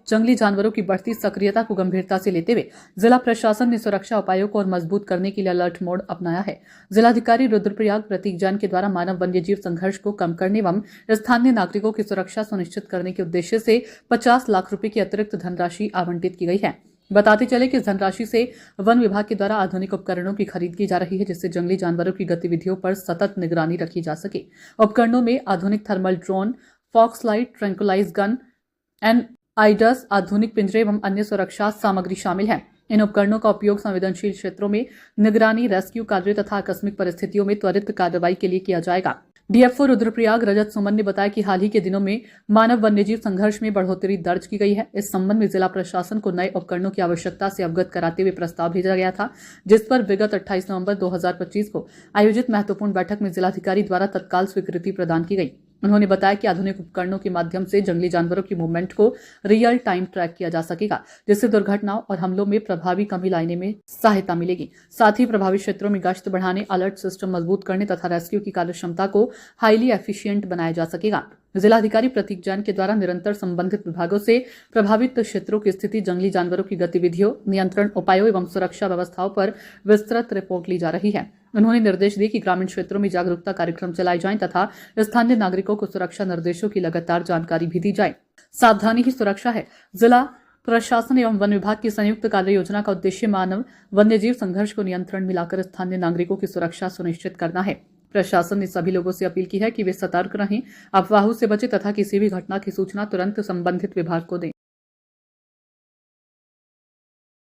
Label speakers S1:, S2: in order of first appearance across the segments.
S1: जंगली जानवरों की बढ़ती सक्रियता को गंभीरता से लेते हुए जिला प्रशासन ने सुरक्षा उपायों को और मजबूत करने के लिए अलर्ट मोड अपनाया है। जिलाधिकारी रुद्रप्रयाग प्रतीक जैन के द्वारा मानव वन्यजीव संघर्ष को कम करने एवं स्थानीय नागरिकों की सुरक्षा सुनिश्चित करने के उद्देश्य से 50 लाख रुपए की अतिरिक्त धनराशि आवंटित की गई है। बताते चले कि इस धनराशि से वन विभाग के द्वारा आधुनिक उपकरणों की खरीद की जा रही है, जिससे जंगली जानवरों की गतिविधियों पर सतत निगरानी रखी जा सके। उपकरणों में आधुनिक thermal drone, focus light, tranquilize gun, एनआईडस, आधुनिक पिंजरे एवं अन्य सुरक्षा सामग्री शामिल है। इन उपकरणों का उपयोग संवेदनशील क्षेत्रों में निगरानी, रेस्क्यू कार्य तथा आकस्मिक परिस्थितियों में त्वरित कार्रवाई के लिए किया जाएगा। डीएफओ रुद्रप्रयाग रजत सुमन ने बताया कि हाल ही के दिनों में मानव वन्यजीव संघर्ष में बढ़ोतरी दर्ज की गई है। इस संबंध में जिला प्रशासन को नए उपकरणों की आवश्यकता से अवगत कराते हुए प्रस्ताव भेजा गया था, जिस पर विगत 28 नवंबर 2025 को आयोजित महत्वपूर्ण बैठक में जिलाधिकारी द्वारा तत्काल स्वीकृति प्रदान की गई। उन्होंने बताया कि आधुनिक उपकरणों के माध्यम से जंगली जानवरों की मूवमेंट को रियल टाइम ट्रैक किया जा सकेगा, जिससे दुर्घटनाओं और हमलों में प्रभावी कमी लाने में सहायता मिलेगी। साथ ही प्रभावित क्षेत्रों में गश्त बढ़ाने, अलर्ट सिस्टम मजबूत करने तथा रेस्क्यू की कार्यक्षमता को हाईली एफिशिएंट बनाया जा सकेगा। जिलाधिकारी प्रतीक जैन के द्वारा निरंतर संबंधित विभागों से प्रभावित क्षेत्रों की स्थिति, जंगली जानवरों की गतिविधियों, नियंत्रण उपायों एवं सुरक्षा व्यवस्थाओं पर विस्तृत रिपोर्ट ली जा रही है। उन्होंने निर्देश दिए कि ग्रामीण क्षेत्रों में जागरूकता कार्यक्रम चलाए जाएं तथा स्थानीय नागरिकों को सुरक्षा निर्देशों की लगातार जानकारी भी दी जाए। सावधानी ही सुरक्षा है। जिला प्रशासन एवं वन विभाग की संयुक्त कार्य योजना का उद्देश्य मानव वन्यजीव संघर्ष को नियंत्रण में लाकर स्थानीय नागरिकों की सुरक्षा सुनिश्चित करना है। प्रशासन ने सभी लोगों से अपील की है कि वे सतर्क रहें, अफवाहों से बचें तथा किसी भी घटना की सूचना तुरंत संबंधित विभाग को दें।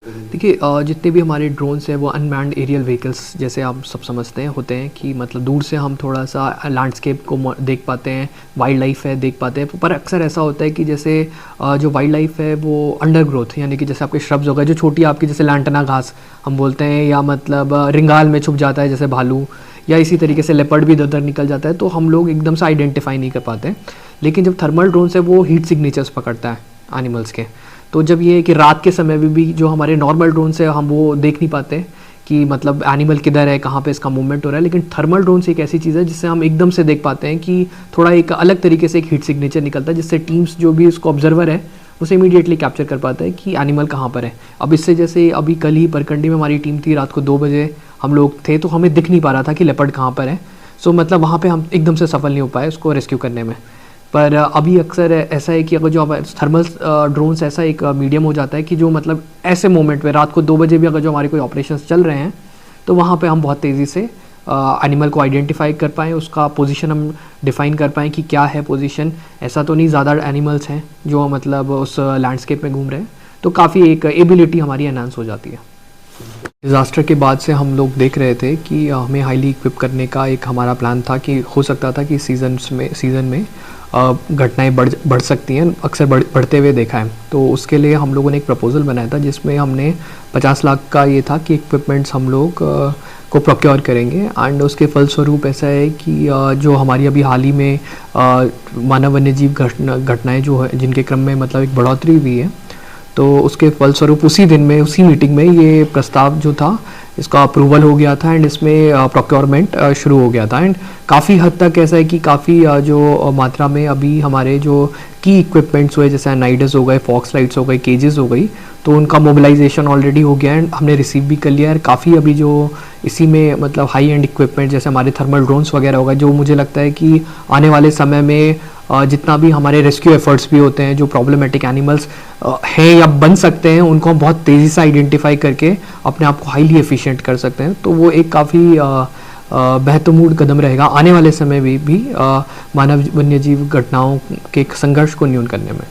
S2: देखिए, जितने भी हमारे ड्रोन्स हैं वो अनमैन्ड एरियल व्हीकल्स जैसे आप सब समझते हैं होते हैं कि मतलब दूर से हम थोड़ा सा लैंडस्केप को देख पाते हैं, वाइल्ड लाइफ है देख पाते हैं, पर अक्सर ऐसा होता है कि जैसे जो वाइल्ड लाइफ है वो अंडर ग्रोथ यानी कि जैसे आपके श्रब्स हो गए, जो छोटी आपकी जैसे लैंटना घास हम बोलते हैं, या मतलब रिंगाल में छुप जाता है जैसे भालू, या इसी तरीके से लेपर्ड भी इधर निकल जाता है, तो हम लोग एकदम से आइडेंटिफाई नहीं कर पाते। लेकिन जब थर्मल ड्रोन से वो हीट सिग्नेचर्स पकड़ता है एनिमल्स के, तो जब ये है कि रात के समय में भी जो हमारे नॉर्मल ड्रोन से हम वो देख नहीं पाते कि मतलब एनिमल किधर है, कहाँ पे इसका मूवमेंट हो रहा है, लेकिन थर्मल ड्रोन से एक ऐसी चीज़ है जिससे हम एकदम से देख पाते हैं कि थोड़ा एक अलग तरीके से एक हीट सिग्नेचर निकलता है, जिससे टीम्स जो भी उसको ऑब्जर्वर है उसे इमीडिएटली कैप्चर कर पाता है कि एनिमल कहाँ पर है। अब इससे जैसे अभी कल ही परकंडी में हमारी टीम थी, रात को 2 बजे हम लोग थे, तो हमें दिख नहीं पा रहा था कि लेपर्ड कहाँ पर है। सो मतलब वहाँ पे हम एकदम से सफल नहीं हो पाए उसको रेस्क्यू करने में। पर अभी अक्सर ऐसा है कि अगर जो थर्मल ड्रोन्स ऐसा एक मीडियम हो जाता है कि जो मतलब ऐसे मोमेंट में रात को 2 बजे भी अगर जो हमारे कोई ऑपरेशंस चल रहे हैं, तो वहाँ पे हम बहुत तेज़ी से एनिमल को आइडेंटिफाई कर पाएँ, उसका पोजीशन हम डिफ़ाइन कर पाएँ कि क्या है पोजीशन। ऐसा तो नहीं ज़्यादा एनिमल्स हैं जो मतलब उस लैंडस्केप में घूम रहे हैं, तो काफ़ी एक एबिलिटी हमारी एनहांस हो जाती है। डिज़ास्टर के बाद से हम लोग देख रहे थे कि हमें हाईली इक्विप करने का एक हमारा प्लान था कि हो सकता था कि सीज़न में घटनाएं बढ़ सकती हैं, अक्सर बढ़ते हुए देखा है। तो उसके लिए हम लोगों ने एक प्रपोज़ल बनाया था जिसमें हमने 50 लाख का ये था कि इक्विपमेंट्स हम लोग को प्रोक्योर करेंगे। एंड उसके फलस्वरूप ऐसा है कि जो हमारी अभी हाल ही में मानव वन्यजीव घटनाएं जो है जिनके क्रम में मतलब एक बढ़ोतरी हुई है, तो उसके फलस्वरूप उसी दिन में उसी मीटिंग में ये प्रस्ताव जो था इसका अप्रूवल हो गया था एंड इसमें प्रोक्योरमेंट शुरू हो गया था। एंड काफ़ी हद तक ऐसा है कि काफ़ी जो मात्रा में अभी हमारे जो की इक्विपमेंट्स हुए जैसे नाइडस हो गए, फॉक्स लाइट्स हो गए, केजेस हो गई, तो उनका मोबिलाइजेशन ऑलरेडी हो गया एंड हमने रिसीव भी कर लिया है। काफ़ी अभी जो इसी में मतलब हाई एंड इक्विपमेंट जैसे हमारे थर्मल ड्रोन्स वगैरह होगा, जो मुझे लगता है कि आने वाले समय में जितना भी हमारे रेस्क्यू एफर्ट्स भी होते हैं, जो प्रॉब्लमेटिक एनिमल्स हैं या बन सकते हैं, उनको हम बहुत तेज़ी से आइडेंटिफाई करके अपने आप को हाईली एफिशिएंट कर सकते हैं। तो वो एक काफ़ी महत्वपूर्ण कदम रहेगा आने वाले समय में भी मानव वन्यजीव घटनाओं के संघर्ष को न्यून करने में।